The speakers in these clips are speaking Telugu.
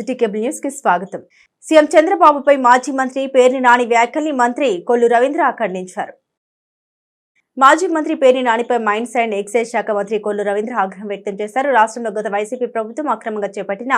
సిటీ కేబుల్ న్యూస్ కి స్వాగతం. సీఎం చంద్రబాబుపై మాజీ మంత్రి పేర్ని నాని వ్యాఖ్యల్ని మంత్రి కొల్లు రవీంద్ర ఖండించారు. మాజీ మంత్రి పేర్ని నానిపై మైన్స్ అండ్ ఎక్సైజ్ శాఖ మంత్రి కొల్లు రవీంద్ర ఆగ్రహం వ్యక్తం చేశారు. రాష్ట్రంలో గత వైసీపీ ప్రభుత్వం అక్రమంగా చేపట్టిన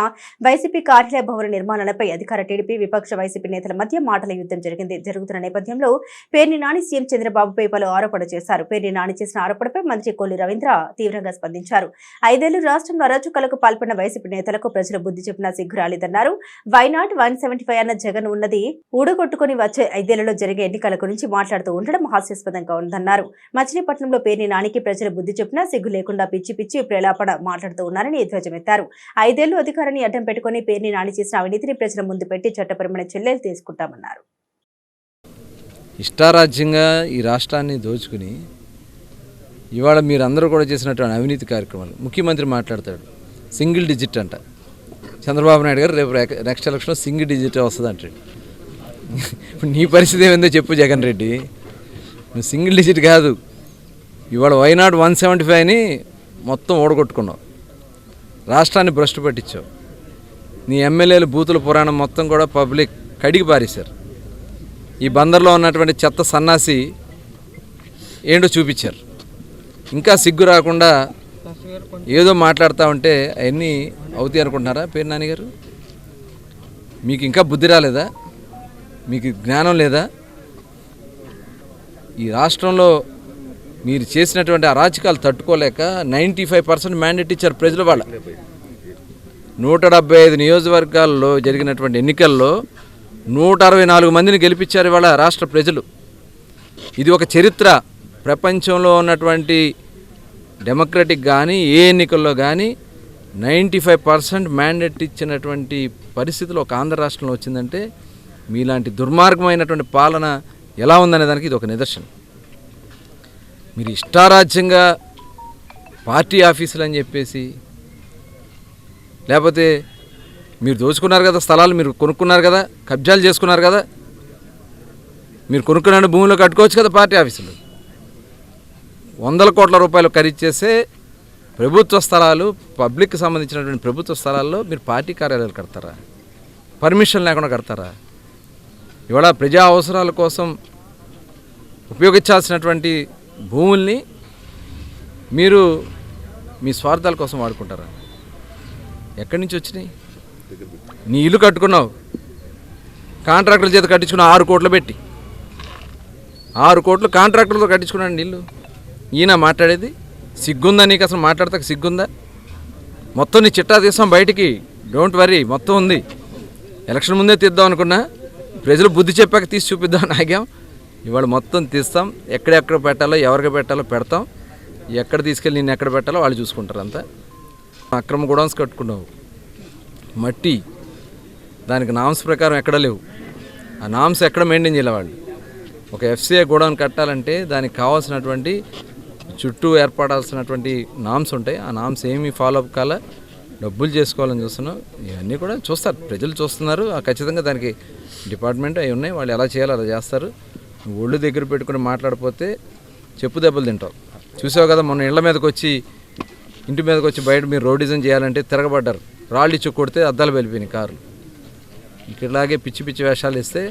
వైసీపీ కార్యాలయ భవన నిర్మాణాలపై అధికార టీడీపీ విపక్ష వైసీపీ నేతల మధ్య మాటల యుద్ధం జరుగుతున్న నేపథ్యంలో పేర్ని నాని సీఎం చంద్రబాబుపై పలు ఆరోపణలు చేశారు. పేర్ని నాని చేసిన ఆరోపణపై మంత్రి కొల్లు రవీంద్ర తీవ్రంగా స్పందించారు. 5 ఏళ్లు రాష్ట్రంలో అరాచకాలకు పాల్పడిన వైసీపీ నేతలకు ప్రజలు బుద్ధి చెప్పినా సిగ్గురాలేదన్నారు. వైనాట్ 175 అన్న జగన్ ఉన్నది ఊడగొట్టుకుని వచ్చే 5 ఏళ్లలో జరిగే ఎన్నికల గురించి మాట్లాడుతూ ఉండడం హాస్యాస్పదంగా ఉందన్నారు. మచిలీపట్నంలో పేర్ని నానికి ప్రజలు బుద్ధి చెప్పినా సిగ్గు లేకుండా పిచ్చి పిచ్చి ప్రేలాపన మాట్లాడుతూ ఉన్నారని ధ్వజమెత్తారు. 5 ఏళ్లు అధికారాన్ని అడ్డం పెట్టుకుని పేర్ని నాని చేసిన అవినీతిని ప్రజల ముందు పెట్టి చట్టపరమైన చర్యలు తీసుకుంటామన్నారు. ఇష్టారాజ్యంగా ఈ రాష్ట్రాన్ని దోచుకుని ఇవాళ మీరందరూ కూడా చేసినటువంటి అవినీతి కార్యక్రమాలు ముఖ్యమంత్రి మాట్లాడతాడు. సింగిల్ డిజిట్ అంట. చంద్రబాబు నాయుడు గారు రేపు నెక్స్ట్ ఎలక్షన్లో సింగిల్ డిజిట్ వస్తుంది అంటాడు. ఇప్పుడు నీ పరిస్థితి ఏమైందో చెప్పు జగన్ రెడ్డి. నువ్వు సింగిల్ డిజిట్ కాదు, ఇవాళ వైనాట్ 175ని మొత్తం ఓడగొట్టుకున్నావు. రాష్ట్రాన్ని భ్రష్టు పట్టించావు. నీ ఎమ్మెల్యేలు బూతుల పురాణం మొత్తం కూడా పబ్లిక్ కడిగి పారేశారు. ఈ బందర్లో ఉన్నటువంటి చెత్త సన్నాసి ఏంటో చూపించారు. ఇంకా సిగ్గు రాకుండా ఏదో మాట్లాడుతూ ఉంటే అవన్నీ అవుతాయి అనుకుంటున్నారా పేర్ని నాని గారు? మీకు ఇంకా బుద్ధి రాలేదా? మీకు జ్ఞానం లేదా? ఈ రాష్ట్రంలో మీరు చేసినటువంటి అరాచకాలు తట్టుకోలేక 95% మ్యాండేట్ ఇచ్చారు ప్రజలు. వాళ్ళ 175 నియోజకవర్గాల్లో జరిగినటువంటి ఎన్నికల్లో 164 మందిని గెలిపించారు ఇవాళ రాష్ట్ర ప్రజలు. ఇది ఒక చరిత్ర. ప్రపంచంలో ఉన్నటువంటి డెమోక్రటిక్ కానీ ఏ ఎన్నికల్లో కానీ 95% మ్యాండేట్ ఇచ్చినటువంటి పరిస్థితులు ఒక ఆంధ్ర రాష్ట్రంలో వచ్చిందంటే మీలాంటి దుర్మార్గమైనటువంటి పాలన ఎలా ఉందనే దానికి ఇది ఒక నిదర్శనం. మీరు ఇష్టారాజ్యంగా పార్టీ ఆఫీసులు అని చెప్పేసి, లేకపోతే మీరు దోచుకున్నారు కదా స్థలాలు, మీరు కొనుక్కున్నారు కదా, కబ్జాలు చేసుకున్నారు కదా, మీరు కొనుక్కున్న భూమిలో కట్టుకోవచ్చు కదా పార్టీ ఆఫీసులు. 100 కోట్ల రూపాయలు ఖరీదు చేసే ప్రభుత్వ స్థలాలు, పబ్లిక్కి సంబంధించినటువంటి ప్రభుత్వ స్థలాల్లో మీరు పార్టీ కార్యాలయాలు కడతారా? పర్మిషన్ లేకుండా కడతారా? ఇవాళ ప్రజా అవసరాల కోసం ఉపయోగించాల్సినటువంటి భూముల్ని మీరు మీ స్వార్థాల కోసం వాడుకుంటారా? ఎక్కడి నుంచి వచ్చినాయి? నీ ఇల్లు కట్టుకున్నావు, కాంట్రాక్టుల చేత కట్టించుకున్నావు 6 కోట్లు పెట్టి. 6 కోట్లు కాంట్రాక్టులతో కట్టించుకున్నాడు ఇల్లు. ఈయన మాట్లాడేది? సిగ్గుందా నీకు? అసలు మాట్లాడతాక సిగ్గుందా? మొత్తం నీ చిట్టా తీస్తాం బయటికి, డోంట్ వరీ, మొత్తం ఉంది. ఎలక్షన్ ముందే తీద్దాం అనుకున్నా, ప్రజలు బుద్ధి చెప్పాక తీసి చూపిద్దామని ఆగాం. ఇవాళ మొత్తం తీస్తాం. ఎక్కడెక్కడ పెట్టాలో, ఎవరికి పెట్టాలో పెడతాం. ఎక్కడ తీసుకెళ్ళి నేను ఎక్కడ పెట్టాలో వాళ్ళు చూసుకుంటారు. అంతా అక్రమ గోడౌన్స్ కట్టుకున్నావు, మట్టి, దానికి నామ్స్ ప్రకారం ఎక్కడ లేవు. ఆ నామ్స్ ఎక్కడ మెయింటైన్ చేయాలి వాళ్ళు? ఒక ఎఫ్సిఐ గోడౌన్ కట్టాలంటే దానికి కావాల్సినటువంటి చుట్టూ ఏర్పడాల్సినటువంటి నామ్స్ ఉంటాయి. ఆ నామ్స్ ఏమీ ఫాలో అప్ కాల, డబ్బులు చేసుకోవాలని చూస్తున్నాం. ఇవన్నీ కూడా చూస్తారు, ప్రజలు చూస్తున్నారు. ఖచ్చితంగా దానికి డిపార్ట్మెంట్ అవి ఉన్నాయి, వాళ్ళు ఎలా చేయాలో అలా చేస్తారు. ఒళ్ళు దగ్గర పెట్టుకుని మాట్లాడిపోతే చెప్పు దెబ్బలు తింటావు. చూసావు కదా మొన్న ఇంటి మీదకి వచ్చి బయట మీరు రోడిజం చేయాలంటే తిరగబడ్డారు. రాళ్ళు ఇచ్చి కొడితే అద్దాలు వెళ్ళిపోయినాయి కార్లు. ఇలాగే పిచ్చి పిచ్చి వేషాలు ఇస్తే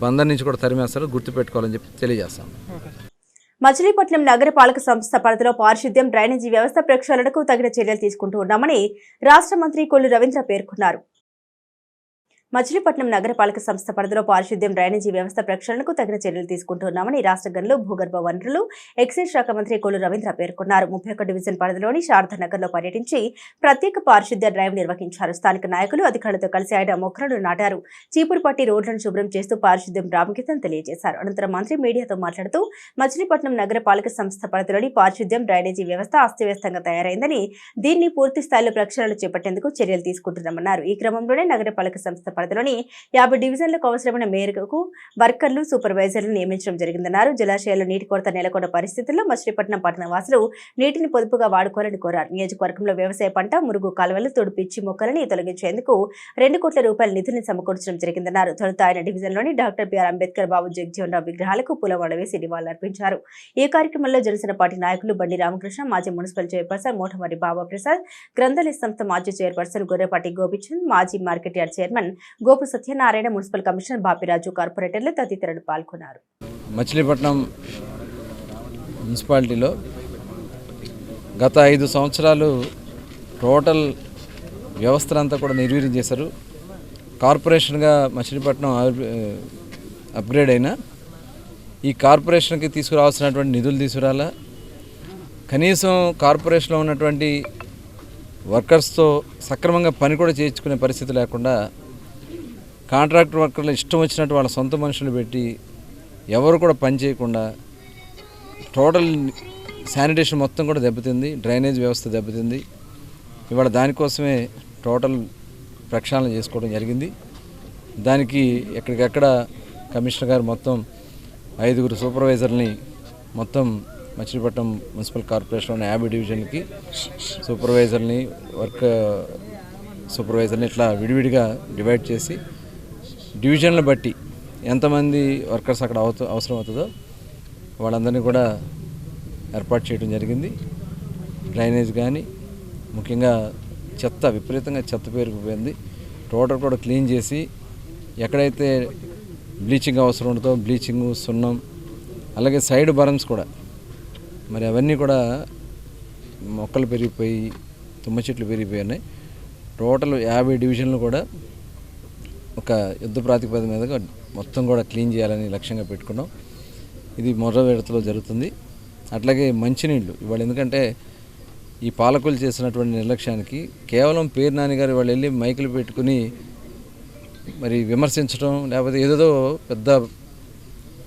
బందర్ నుంచి కూడా తరిమేస్తారు, గుర్తుపెట్టుకోవాలని చెప్పి తెలియజేస్తాం. మచిలీపట్నం నగరపాలక సంస్థ పరిధిలో పారిశుద్ధ్యం, డ్రైనేజీ వ్యవస్థ ప్రక్షాళనకు తగిన చర్యలు తీసుకుంటూ ఉన్నామని రాష్ట్ర మంత్రి కొల్లు రవీంద్ర పేర్కొన్నారు. మచిలీపట్నం నగరపాలక సంస్థ పరిధిలో పారిశుద్ధ్యం, డ్రైనేజీ వ్యవస్థ ప్రక్షాళనకు తగిన చర్యలు తీసుకుంటున్నామని రాష్ట్ర గనులు, భూగర్భ వనరులు, ఎక్సైజ్ శాఖ మంత్రి కొల్లు రవీంద్ర పేర్కొన్నారు. 31 డివిజన్ పరిధిలోని శారదానగర్లో పర్యటించి ప్రత్యేక పారిశుద్ధ్య డ్రైవ్ నిర్వహించారు. స్థానిక నాయకులు, అధికారులతో కలిసి ఆయన మొక్కలను నాటారు. చీపురుపట్టి రోడ్లను శుభ్రం చేస్తూ పారిశుద్ధ్యం ప్రాముఖ్యతను తెలియజేశారు. అనంతరం మంత్రి మీడియాతో మాట్లాడుతూ మచిలీపట్నం నగరపాలక సంస్థ పరిధిలోని పారిశుద్ధ్యం, డ్రైనేజీ వ్యవస్థ అస్తవ్యస్తంగా తయారైందని, దీన్ని పూర్తి స్థాయిలో ప్రక్షాళన చేపట్టేందుకు చర్యలు తీసుకుంటున్నామన్నారు. ఈ క్రమంలోనే నగరపాలక సంస్థ పరిధిలోని 50 డివిజన్లకు అవసరమైన మేరకు వర్కర్లు, సూపర్వైజర్లు నియమించడం జరిగిందన్నారు. జలాశయాల్లో నీటి కొరత నెలకొన్న పరిస్థితుల్లో మచిలీపట్నం పట్టణ వాసులు నీటిని పొదుపుగా వాడుకోవాలని కోరారు. నియోజకవర్గంలో వ్యవసాయ పంట, మురుగు కాలువలు, తోడు పిచ్చి మొక్కలని తొలగించేందుకు 2 కోట్ల రూపాయల నిధులను సమకూర్చడం జరిగిందన్నారు. తొలుత ఆయన డివిజన్లోని డాక్టర్ బిఆర్ అంబేద్కర్, బాబు జగజ్జీవన్ రావు విగ్రహాలకు పూలమాల వేసి నివాళులర్పించారు. ఈ కార్యక్రమంలో జనసేన పార్టీ నాయకులు బండి రామకృష్ణ, మాజీ మున్సిపల్ చైర్పర్సన్ మోటమరి బాబా ప్రసాద్, గ్రంథాలయ సంస్థ మాజీ చైర్పర్సన్ గొర్రెపాటి గోపిచంద్, మాజీ market yard chairman Gopu Satyanarayana, municipal commissioner Bapiraju, కార్పొరేటర్లు తదితరులు పాల్గొన్నారు. మచిలీపట్నం మున్సిపాలిటీలో గత 5 సంవత్సరాలు టోటల్ వ్యవస్థలంతా కూడా నిర్వీర్యం చేశారు. కార్పొరేషన్గా మచిలీపట్నం అప్గ్రేడ్ అయినా ఈ కార్పొరేషన్కి తీసుకురావాల్సినటువంటి నిధులు తీసుకురాలా, కనీసం కార్పొరేషన్లో ఉన్నటువంటి వర్కర్స్తో సక్రమంగా పని కూడా చేయించుకునే పరిస్థితి లేకుండా కాంట్రాక్టర్ వర్కర్లు ఇష్టం వచ్చినట్టు వాళ్ళ సొంత మనుషులు పెట్టి ఎవరు కూడా పని చేయకుండా టోటల్ శానిటేషన్ మొత్తం కూడా దెబ్బతింది, డ్రైనేజ్ వ్యవస్థ దెబ్బతింది. ఇవాళ దానికోసమే టోటల్ ప్రక్షాళన చేసుకోవడం జరిగింది. దానికి ఎక్కడికక్కడ కమిషనర్ గారు మొత్తం 5 సూపర్వైజర్ని మొత్తం మచిలీపట్నం మున్సిపల్ కార్పొరేషన్లోని 50 డివిజన్లకి సూపర్వైజర్ని, వర్క్ సూపర్వైజర్ని ఇట్లా విడివిడిగా డివైడ్ చేసి డివిజన్లు బట్టి ఎంతమంది వర్కర్స్ అక్కడ అవసరం అవుతుందో వాళ్ళందరినీ కూడా ఏర్పాటు చేయడం జరిగింది. డ్రైనేజ్ కానీ ముఖ్యంగా విపరీతంగా చెత్త పేరుకుపోయింది. టోటల్ కూడా క్లీన్ చేసి ఎక్కడైతే బ్లీచింగ్ అవసరం ఉంటుందో బ్లీచింగ్, సున్నం, అలాగే సైడ్ బరమ్స్ కూడా మరి అవన్నీ కూడా మొక్కలు పెరిగిపోయి తుమ్మ చెట్లు పెరిగిపోయినాయి. టోటల్ 50 డివిజన్లు కూడా ఒక యుద్ధ ప్రాతిపదిక మీదగా మొత్తం కూడా క్లీన్ చేయాలని లక్ష్యంగా పెట్టుకున్నాం. ఇది మొదటి విడతలో జరుగుతుంది. అట్లాగే మంచినీళ్ళు ఇవాళ ఎందుకంటే ఈ పాలకులు చేసినటువంటి నిర్లక్ష్యానికి కేవలం పేరు నాని గారు వాళ్ళు వెళ్ళి మైకులు పెట్టుకుని మరి విమర్శించడం, లేకపోతే ఏదో పెద్ద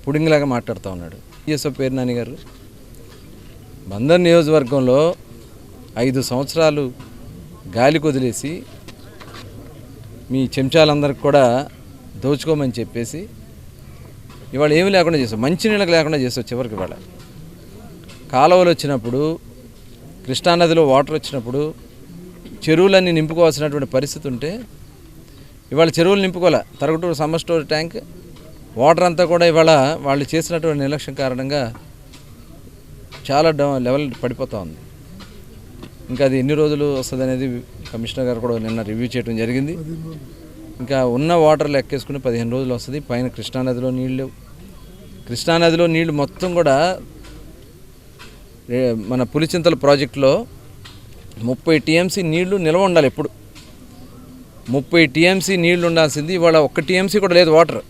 పుడింగిలాగా మాట్లాడుతూ ఉన్నాడు. ఈఎస్ఓ పేరు నాని గారు బందర్ నియోజకవర్గంలో 5 సంవత్సరాలు గాలి కొదిలేసి మీ చెంచాలందరికి కూడా దోచుకోమని చెప్పేసి ఇవాళ ఏమీ లేకుండా చేస్తాం, మంచినీళ్ళకి లేకుండా చేస్తాం. చివరికి ఇవాళ కాలువలు వచ్చినప్పుడు, కృష్ణానదిలో వాటర్ వచ్చినప్పుడు చెరువులన్నీ నింపుకోవాల్సినటువంటి పరిస్థితి ఉంటే ఇవాళ చెరువులు నింపుకోలే. తరగటూరు సమ్మర్ స్టోర్ ట్యాంక్ వాటర్ అంతా కూడా ఇవాళ వాళ్ళు చేసినటువంటి నిర్లక్ష్యం కారణంగా చాలా లెవెల్ పడిపోతూ ఉంది. ఇంకా అది ఎన్ని రోజులు వస్తుంది అనేది కమిషనర్ గారు కూడా నిన్న రివ్యూ చేయడం జరిగింది. ఇంకా ఉన్న వాటర్లు ఎక్కేసుకుని 15 రోజులు వస్తుంది. పైన కృష్ణానదిలో నీళ్లు మొత్తం కూడా మన పులిచింతల ప్రాజెక్టులో 30 టీఎంసీ నీళ్లు నిల్వ ఉండాలి. ఎప్పుడు 30 టీఎంసీ నీళ్లు ఉండాల్సింది ఇవాళ 1 టీఎంసీ కూడా లేదు వాటర్.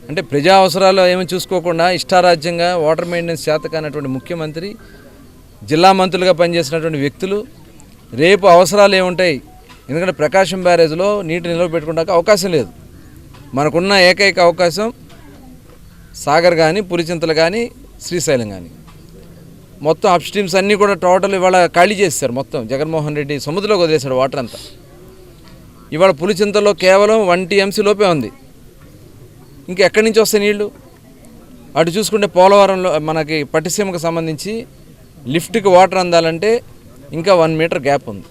అంటే ప్రజా అవసరాలు ఏమీ చూసుకోకుండా ఇష్టారాజ్యంగా వాటర్ మెయింటెనెన్స్ చేతకానటువంటి ముఖ్యమంత్రి, జిల్లా మంత్రులుగా పనిచేసినటువంటి వ్యక్తులు రేపు అవసరాలు ఏముంటాయి? ఎందుకంటే ప్రకాశం బ్యారేజ్లో నీటి నిల్వ పెట్టుకోవడానికి అవకాశం లేదు. మనకున్న ఏకైక అవకాశం సాగర్ కానీ, పులిచింతలు కానీ, శ్రీశైలం కానీ. మొత్తం అప్ స్ట్రీమ్స్ అన్నీ కూడా టోటల్ ఇవాళ ఖాళీ చేశారు. మొత్తం జగన్మోహన్ రెడ్డి సముద్రంలోకి వదిలేశాడు వాటర్ అంతా. ఇవాళ పులిచింతల్లో కేవలం 1 టీఎంసీ లోపే ఉంది. ఇంకా ఎక్కడి నుంచి వస్తాయి నీళ్లు? అటు చూసుకుంటే పోలవరంలో మనకి పట్టిసీమకు సంబంధించి లిఫ్ట్కి వాటర్ అందాలంటే ఇంకా 1 మీటర్ గ్యాప్ ఉంది.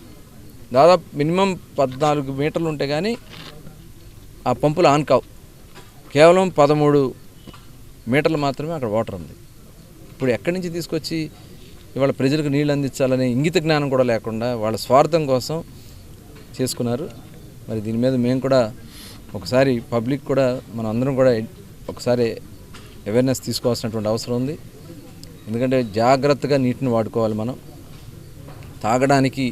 దాదాపు మినిమం 14 మీటర్లు ఉంటే కానీ ఆ పంపులు ఆన్ కావు. కేవలం 13 మీటర్లు మాత్రమే అక్కడ వాటర్ ఉంది. ఇప్పుడు ఎక్కడి నుంచి తీసుకొచ్చి ఇవాళ ప్రజలకు నీళ్ళు అందించాలనే ఇంగిత జ్ఞానం కూడా లేకుండా వాళ్ళ స్వార్థం కోసం చేసుకున్నారు. మరి దీని మీద మేము కూడా ఒకసారి పబ్లిక్ కూడా మనం అందరం కూడా ఒకసారి అవేర్నెస్ తీసుకోవాల్సినటువంటి అవసరం ఉంది. ఎందుకంటే జాగ్రత్తగా నీటిని వాడుకోవాలి. మనం తాగడానికి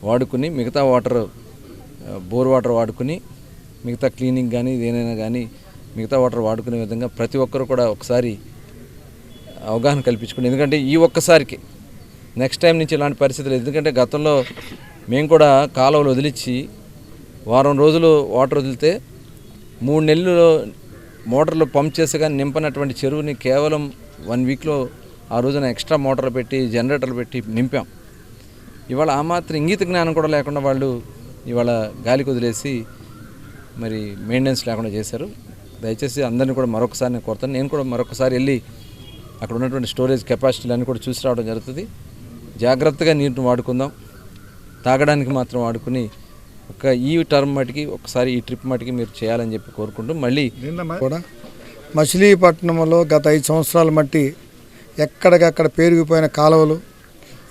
వాడుకుని మిగతా వాటర్, బోర్ వాటర్ వాడుకుని మిగతా క్లీనింగ్ కానీ దేనైనా కానీ మిగతా వాటర్ వాడుకునే విధంగా ప్రతి ఒక్కరు కూడా ఒకసారి అవగాహన కల్పించుకుని, ఎందుకంటే ఈ ఒక్కసారికి నెక్స్ట్ టైం నుంచి ఇలాంటి పరిస్థితులు. ఎందుకంటే గతంలో మేము కూడా కాలువలు వదిలించి వారం రోజులు వాటర్ వదిలితే 3 నెలలు మోటార్లు పంప్ చేసి కానీ నింపనటువంటి చెరువుని కేవలం 1 వీక్లో ఆ రోజున ఎక్స్ట్రా మోటార్లు పెట్టి జనరేటర్లు పెట్టి నింపాం. ఇవాళ ఆ మాత్రం ఇంగిత జ్ఞానం కూడా లేకుండా వాళ్ళు ఇవాళ గాలికి వదిలేసి మరి మెయింటెనెన్స్ లేకుండా చేశారు. దయచేసి అందరినీ కూడా మరొకసారి నేను కోరుతాను. నేను కూడా మరొకసారి వెళ్ళి అక్కడ ఉన్నటువంటి స్టోరేజ్ కెపాసిటీలన్నీ కూడా చూసి రావడం జరుగుతుంది. జాగ్రత్తగా నీటిని వాడుకుందాం, తాగడానికి మాత్రం వాడుకుని ఈ టర్మ్ మటుకి ఒకసారి ఈ ట్రిప్ మటుకి మీరు చేయాలని చెప్పి కోరుకుంటూ మళ్ళీ కూడా మచిలీపట్నంలో గత 5 సంవత్సరాల మట్టి ఎక్కడికక్కడ పేరుకుపోయిన కాలువలు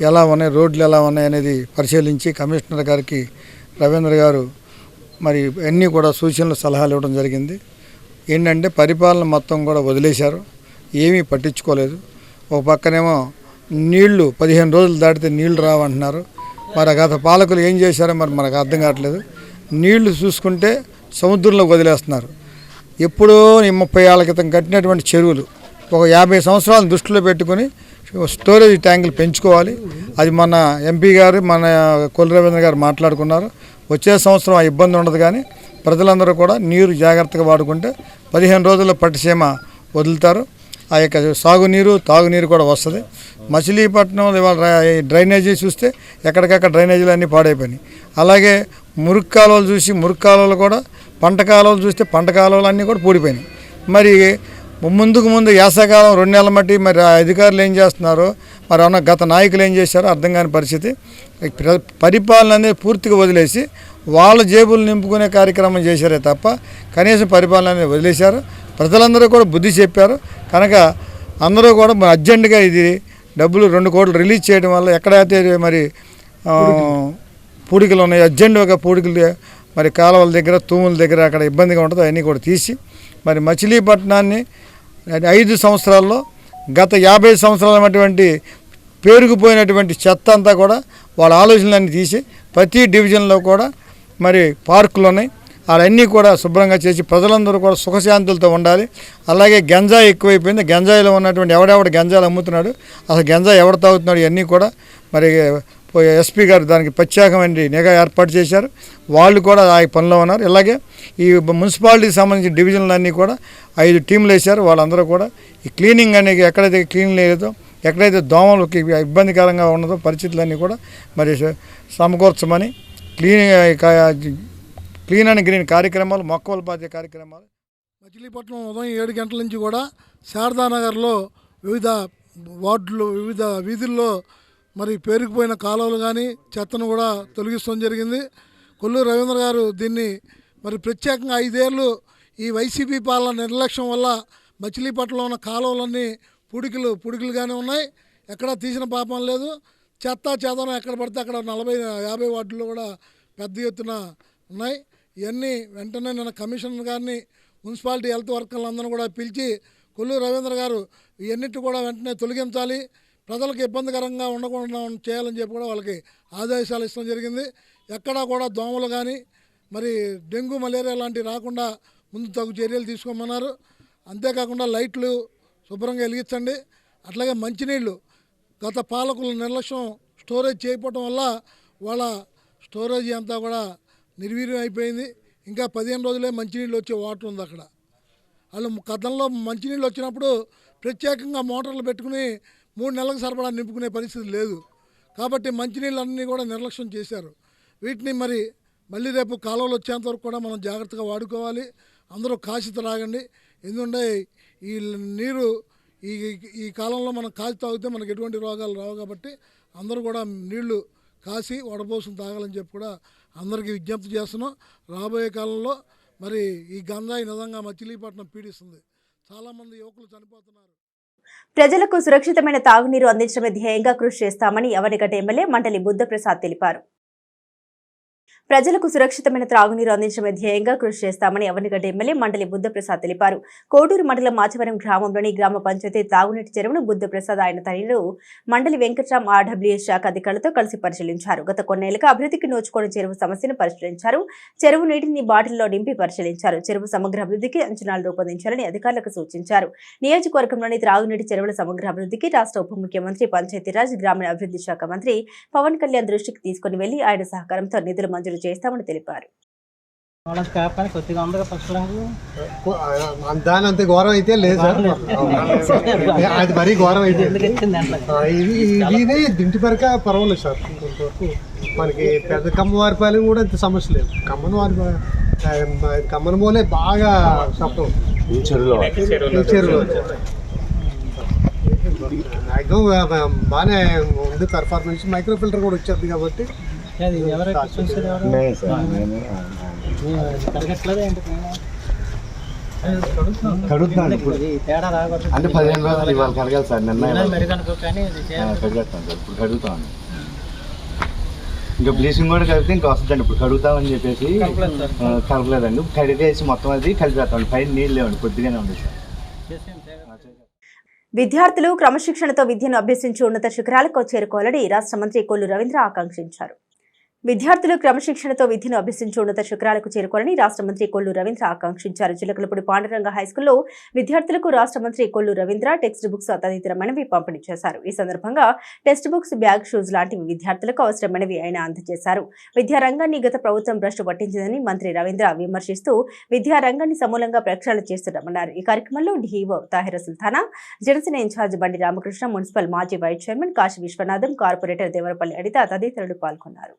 ఎలా ఉన్నాయి, రోడ్లు ఎలా ఉన్నాయి అనేది పరిశీలించి కమిషనర్ గారికి రవీంద్ర గారు మరి అన్నీ కూడా సూచనలు సలహాలు ఇవ్వడం జరిగింది. ఏంటంటే పరిపాలన మొత్తం కూడా వదిలేశారు, ఏమీ పట్టించుకోలేదు. ఒక పక్కనేమో నీళ్లు 15 రోజులు దాటితే నీళ్లు రావంటున్నారు. మరి గత పాలకులు ఏం చేశారో మరి మనకు అర్థం కావట్లేదు. నీళ్లు చూసుకుంటే సముద్రంలో వదిలేస్తున్నారు. ఎప్పుడో 30 ఏళ్ల క్రితం కట్టినటువంటి చెరువులు ఒక 50 సంవత్సరాలను దృష్టిలో పెట్టుకుని స్టోరేజ్ ట్యాంకులు పెంచుకోవాలి. అది మన ఎంపీ గారు మన కొల్లు రవీంద్ర గారు మాట్లాడుకున్నారు. వచ్చే సంవత్సరం ఆ ఇబ్బంది ఉండదు, కానీ ప్రజలందరూ కూడా నీరు జాగ్రత్తగా వాడుకుంటే 15 రోజుల్లో పట్టిసీమ వదులుతారు. ఆ యొక్క సాగునీరు తాగునీరు కూడా వస్తుంది. మచిలీపట్నంలో ఇవాళ డ్రైనేజీ చూస్తే ఎక్కడికక్కడ డ్రైనేజీలు అన్నీ పాడైపోయినాయి. అలాగే మురికి కాలువలు చూసి మురికి కాలువలు కూడా, పంట కాలువలు చూస్తే పంట కాలువలు అన్నీ కూడా పూడిపోయినాయి. మరి ముందు యాసకాలం 2 నెలల మట్టి మరి అధికారులు ఏం చేస్తున్నారో, మరి అన్న గత నాయకులు ఏం చేశారో అర్థం కాని పరిస్థితి. పరిపాలన అనేది పూర్తిగా వదిలేసి వాళ్ళ జేబులు నింపుకునే కార్యక్రమం చేశారే తప్ప కనీసం పరిపాలన అనేది వదిలేశారు. ప్రజలందరూ కూడా బుద్ధి చెప్పారు. కనుక అందరూ కూడా అర్జెంటుగా ఇది డబ్బులు 2 కోట్లు రిలీజ్ చేయడం వల్ల ఎక్కడైతే మరి పూడికలు ఉన్నాయి, అర్జెంటుగా పూడికలు మరి కాలువల దగ్గర తూముల దగ్గర అక్కడ ఇబ్బందిగా ఉంటుందో అవన్నీ కూడా తీసి మరి మచిలీపట్నాన్ని 5 సంవత్సరాల్లో గత 50 సంవత్సరాలైనటువంటి పేరుకుపోయినటువంటి చెత్త అంతా కూడా వాళ్ళ ఆలోచనలన్నీ తీసి ప్రతి డివిజన్లో కూడా మరి పార్కులు ఉన్నాయి, అవన్నీ కూడా శుభ్రంగా చేసి ప్రజలందరూ కూడా సుఖశాంతులతో ఉండాలి. అలాగే గంజాయి ఎక్కువైపోయింది. గంజాయిలో ఉన్నటువంటి ఎవడెవడు గంజాయిలు అమ్ముతున్నాడు, అసలు గంజాయి ఎవడు తాగుతున్నాడు, ఇవన్నీ కూడా మరి ఎస్పీ గారు దానికి ప్రత్యేకమైన నిఘా ఏర్పాటు చేశారు. వాళ్ళు కూడా ఆ పనిలో ఉన్నారు. ఇలాగే ఈ మున్సిపాలిటీకి సంబంధించిన డివిజన్లన్నీ కూడా 5 టీంలు వేశారు. వాళ్ళందరూ కూడా ఈ క్లీనింగ్ అనేది ఎక్కడైతే క్లీన్ లేదో, ఎక్కడైతే దోమలకి ఇబ్బందికరంగా ఉన్నదో పరిస్థితులన్నీ కూడా మరి సమకూర్చమని క్లీన్ అండ్ గ్రీన్ కార్యక్రమాలు, మొక్కలు పాతే కార్యక్రమాలు. మచిలీపట్నం ఉదయం 7 గంటల నుంచి కూడా శారదానగర్లో వివిధ వార్డులు, వివిధ వీధుల్లో మరి పేరుకుపోయిన కాలువలు కానీ చెత్తను కూడా తొలగిస్తడం జరిగింది. కొల్లు రవీంద్ర గారు దీన్ని మరి ప్రత్యేకంగా 5 ఏళ్ళు ఈ వైసీపీ పాలన నిర్లక్ష్యం వల్ల మచిలీపట్నంలో ఉన్న కాలువలన్నీ పుడికలుగానే ఉన్నాయి. ఎక్కడా తీసిన పాపం లేదు. చెదనం ఎక్కడ పడితే అక్కడ 40-50 వార్డుల్లో కూడా పెద్ద ఎత్తున ఉన్నాయి. ఇవన్నీ వెంటనే నేను కమిషనర్ గారిని, మున్సిపాలిటీ హెల్త్ వర్కర్లందరూ కూడా పిలిచి కొల్లు రవీంద్ర గారు ఇవన్నిటి కూడా వెంటనే తొలగించాలి, ప్రజలకు ఇబ్బందికరంగా ఉండకుండా చేయాలని చెప్పి కూడా వాళ్ళకి ఆదేశాలు ఇవ్వడం జరిగింది. ఎక్కడా కూడా దోమలు కానీ మరి డెంగ్యూ మలేరియా లాంటివి రాకుండా ముందు తగు చర్యలు తీసుకోమన్నారు. అంతేకాకుండా లైట్లు శుభ్రంగా వెలిగించండి. అట్లాగే మంచినీళ్ళు గత పాలకుల నిర్లక్ష్యం స్టోరేజ్ చేయకపోవడం వల్ల వాళ్ళ స్టోరేజ్ అంతా కూడా నిర్వీర్యం అయిపోయింది. ఇంకా 15 రోజులే మంచినీళ్ళు వచ్చే వాటర్ ఉంది అక్కడ. వాళ్ళు గతంలో మంచినీళ్ళు వచ్చినప్పుడు ప్రత్యేకంగా మోటార్లు పెట్టుకుని 3 నెలలకు సరిపడా నింపుకునే పరిస్థితి లేదు. కాబట్టి మంచినీళ్ళన్నీ కూడా నిర్లక్ష్యం చేశారు. వీటిని మళ్ళీ రేపు కాలువలు వచ్చేంత వరకు కూడా మనం జాగ్రత్తగా వాడుకోవాలి. అందరూ కాసి త్రాగండి. ఎందుకంటే ఈ నీరు ఈ కాలంలో మనం కాసి తాగితే మనకు ఎటువంటి రోగాలు రావు. కాబట్టి అందరూ కూడా నీళ్లు కాసి వడపోసుని తాగాలని చెప్పి కూడా అందరికీ విజ్ఞప్తి చేస్తున్నాం. రాబోయే కాలంలో ఈ గంజాయి నిజంగా మచిలీపట్నం పీడిస్తుంది. చాలామంది యువకులు చనిపోతున్నారు. ప్రజలకు సురక్షితమైన తాగునీరు అందించడమే ధ్యేయంగా కృషి చేస్తామని అవనిగడ్డ ఎమ్మెల్యే మండలి బుద్ధప్రసాద్ తెలిపారు. ప్రజలకు సురక్షితమైన త్రాగునీరు అందించడమే ధ్యేయంగా కృషి చేస్తామని అవనిగడ్డ ఎమ్మెల్యే మండలి బుద్ధప్రసాద్ తెలిపారు. కోటూరు మండలం మాచవరం గ్రామంలోని గ్రామ పంచాయతీ తాగునీటి చెరువును బుద్ధప్రసాద్ ఆయన తనయుడు మండలి వెంకట్రామ్ ఆర్డబ్ల్యూఎస్ శాఖ అధికారులతో కలిసి పరిశీలించారు. గత కొన్నేళ్లుగా అభివృద్ధికి నోచుకోని చెరువు సమస్యను పరిశీలించారు. చెరువు నీటిని బాటిల్లో నింపి పరిశీలించారు. చెరువు సమగ్ర అభివృద్ధికి అంచనాలు రూపొందించాలని అధికారులకు సూచించారు. నియోజకవర్గంలోని త్రాగునీటి చెరువుల సమగ్ర అభివృద్ధికి రాష్ట్ర ఉప ముఖ్యమంత్రి పంచాయతీరాజ్ గ్రామీణ అభివృద్ధి శాఖ మంత్రి పవన్ కళ్యాణ్ దృష్టికి తీసుకుని వెళ్లి ఆయన సహకారంతో నిధులు మంజూరు చేస్తామని తెలిపారు. దాని అంత ఘోరం అయితే లేదు సార్, అది మరీ ఘోరం అయితే ఇది దింటి పరక పర్వాలేదు సార్. మనకి పెద్ద కమ్మవారిపాలెం కూడా ఇంత సమస్య లేదు. కమ్మనమూలే బాగా శబ్దం ఈ చెరువులో మ్యాక్సిమం బాగానే ఉంది పర్ఫార్మెన్స్. మైక్రో ఫిల్టర్ కూడా వచ్చేది కాబట్టి కడుగుతున్నాను అంటే 15 రోజులు ఇవాళ కడగాలి సార్. నిన్న కడిగేస్తాను సార్, ఇప్పుడు కడుగుతాను. ఇంకా బ్లీచింగ్ కూడా కలిపితే ఇంకా వస్తుందండి. ఇప్పుడు కడుగుతామని చెప్పేసి కలపలేదండి. కడిగేసి మొత్తం అది కలిపేస్తామండి. పైన నీళ్ళు లేవండి, కొద్దిగానే ఉంది సార్. విద్యార్థులు క్రమశిక్షణతో విద్యను అభ్యసించి ఉన్నత శిఖరాలకు చేరుకోవాలని రాష్ట్ర మంత్రి కొల్లు రవీంద్ర ఆకాంక్షించారు. విద్యార్థులు క్రమశిక్షణతో విద్యను అభ్యసించి ఉన్నత శిఖరాలకు చేరుకోవాలని రాష్ట్ర మంత్రి కొల్లు రవీంద్ర ఆకాంక్షించారు. చిలకలపూడి పాండురంగ హైస్కూల్లో విద్యార్థులకు రాష్ట్ర మంత్రి కొల్లు రవీంద్ర టెక్స్ట్ బుక్స్ తదితరమైనవి పంపిణీ చేశారు. ఈ సందర్భంగా టెక్స్ట్ బుక్స్, బ్యాగ్, షూస్ లాంటివి విద్యార్థులకు అవసరమైనవి ఆయన అందజేశారు. విద్యారంగాన్ని గత ప్రభుత్వం భ్రష్టు పట్టించిందని మంత్రి రవీంద్ర విమర్శిస్తూ విద్యారంగాన్ని సమూలంగా ప్రక్షాళన చేస్తున్నామన్నారు. ఈ కార్యక్రమంలో DEO Tahira Sultana, Janasena in-charge Bandi Ramakrishna, municipal మాజీ vice chairman Kashi Viswanatham, corporator Devarapalli Aditha తదితరులు పాల్గొన్నారు.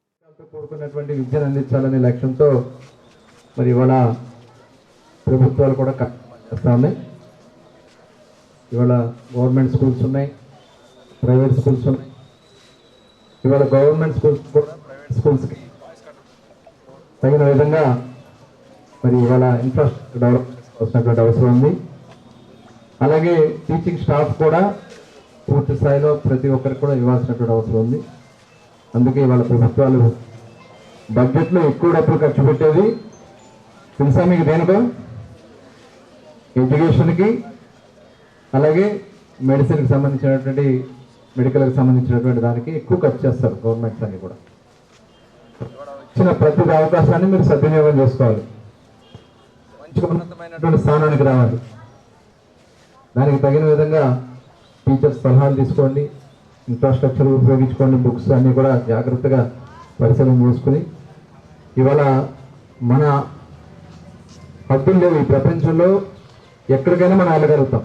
కూడుకున్నటువంటి విద్యను అందించాలనే లక్ష్యంతో మరి ఇవాళ ప్రభుత్వాలు కూడా చేస్తూ ఉన్నాయి. ఇవాళ గవర్నమెంట్ స్కూల్స్ ఉన్నాయి, ప్రైవేట్ స్కూల్స్ ఉన్నాయి. ఇవాళ గవర్నమెంట్ స్కూల్స్ కూడా ప్రైవేట్ స్కూల్స్కి తగిన విధంగా మరి ఇవాళ ఇన్ఫ్రాస్ట్రక్చర్ డెవలప్ చేయాల్సినటువంటి అవసరం ఉంది. అలాగే టీచింగ్ స్టాఫ్ కూడా పూర్తి స్థాయిలో ప్రతి ఒక్కరికి కూడా ఇవ్వాల్సినటువంటి అవసరం ఉంది. అందుకే ఇవాళ ప్రభుత్వాలు బడ్జెట్లో ఎక్కువ డబ్బులు ఖర్చు పెట్టేది తెలుసా మీకు? దేనికో ఎడ్యుకేషన్కి, అలాగే మెడిసిన్కి సంబంధించినటువంటి మెడికల్కి సంబంధించినటువంటి దానికి ఎక్కువ ఖర్చు చేస్తారు గవర్నమెంట్స్ అన్ని కూడా. ఇచ్చిన ప్రతి అవకాశాన్ని మీరు సద్వినియోగం చేసుకోవాలి, మంచి ఉన్నతమైనటువంటి స్థానానికి రావాలి. దానికి తగిన విధంగా టీచర్స్ సలహాలు తీసుకోండి, ఇన్ఫ్రాస్ట్రక్చర్ ఉపయోగించుకోండి, బుక్స్ అన్నీ కూడా జాగ్రత్తగా పరిశీలన చేసుకుని ఇవాళ మన హద్దులు లేవు. ఈ ప్రపంచంలో ఎక్కడికైనా మనం వెళ్ళగలుగుతాం.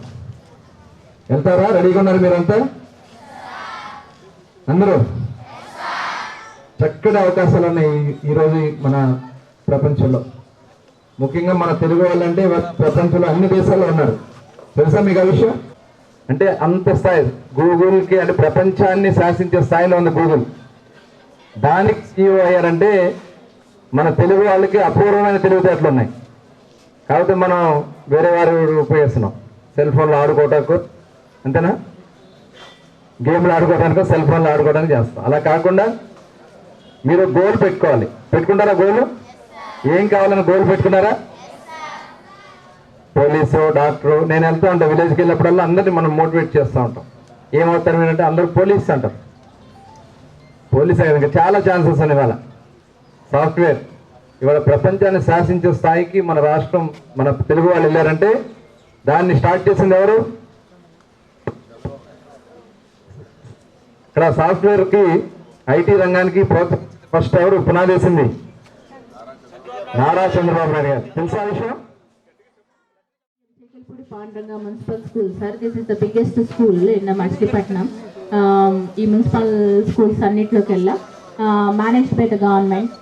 వెళ్తారా? రెడీగా ఉన్నారు మీరంతా? అందరూ చక్కటి అవకాశాలు ఉన్నాయి ఈరోజు మన ప్రపంచంలో. ముఖ్యంగా మన తెలుగు వాళ్ళంటే ప్రపంచంలో అన్ని దేశాల్లో ఉన్నారు. తెలుసా మీకు ఆ విషయం? అంటే అంత స్థాయి గూగుల్కి, అంటే ప్రపంచాన్ని శాసించే స్థాయిలో ఉంది గూగుల్. దానికి CEO అయ్యారంటే మన తెలుగు వాళ్ళకి అపూర్వమైన తెలివితేటలు ఉన్నాయి. కాబట్టి మనం వేరే వారు ఉపయోగిస్తున్నాం. సెల్ ఫోన్లు ఆడుకోవటానికి, అంతేనా? గేమ్లు ఆడుకోవడానికి, సెల్ ఫోన్లు ఆడుకోవడానికి చేస్తాం. అలా కాకుండా మీరు గోల్ పెట్టుకోవాలి. పెట్టుకుంటారా గోలు? ఏం కావాలని గోల్ పెట్టుకున్నారా? Police, doctor. నేను వెళ్తూ ఉంటాను విలేజ్కి వెళ్ళినప్పుడల్లా అందరినీ మనం మోటివేట్ చేస్తూ ఉంటాం. ఏమవుతారు ఏంటంటే అందరూ పోలీస్ అంటారు. పోలీస్ అయ్యాక చాలా ఛాన్సెస్ ఉన్నాయి. ఇవాళ సాఫ్ట్వేర్ ఇవాళ ప్రపంచాన్ని శాసించే స్థాయికి మన రాష్ట్రం, మన తెలుగు వాళ్ళు వెళ్ళారంటే దాన్ని స్టార్ట్ చేసింది ఎవరు? ఇక్కడ సాఫ్ట్వేర్కి, ఐటీ రంగానికి ఫస్ట్ ఎవరు పునాది వేసింది? నారా చంద్రబాబు నాయుడు గారు. తెలుసా విషయం? Pandanga Municipal School, sir. This is the biggest school in Machilipatnam. ఈ మున్సిపల్ స్కూల్స్ అన్నిట్లోకెల్లా managed by the government.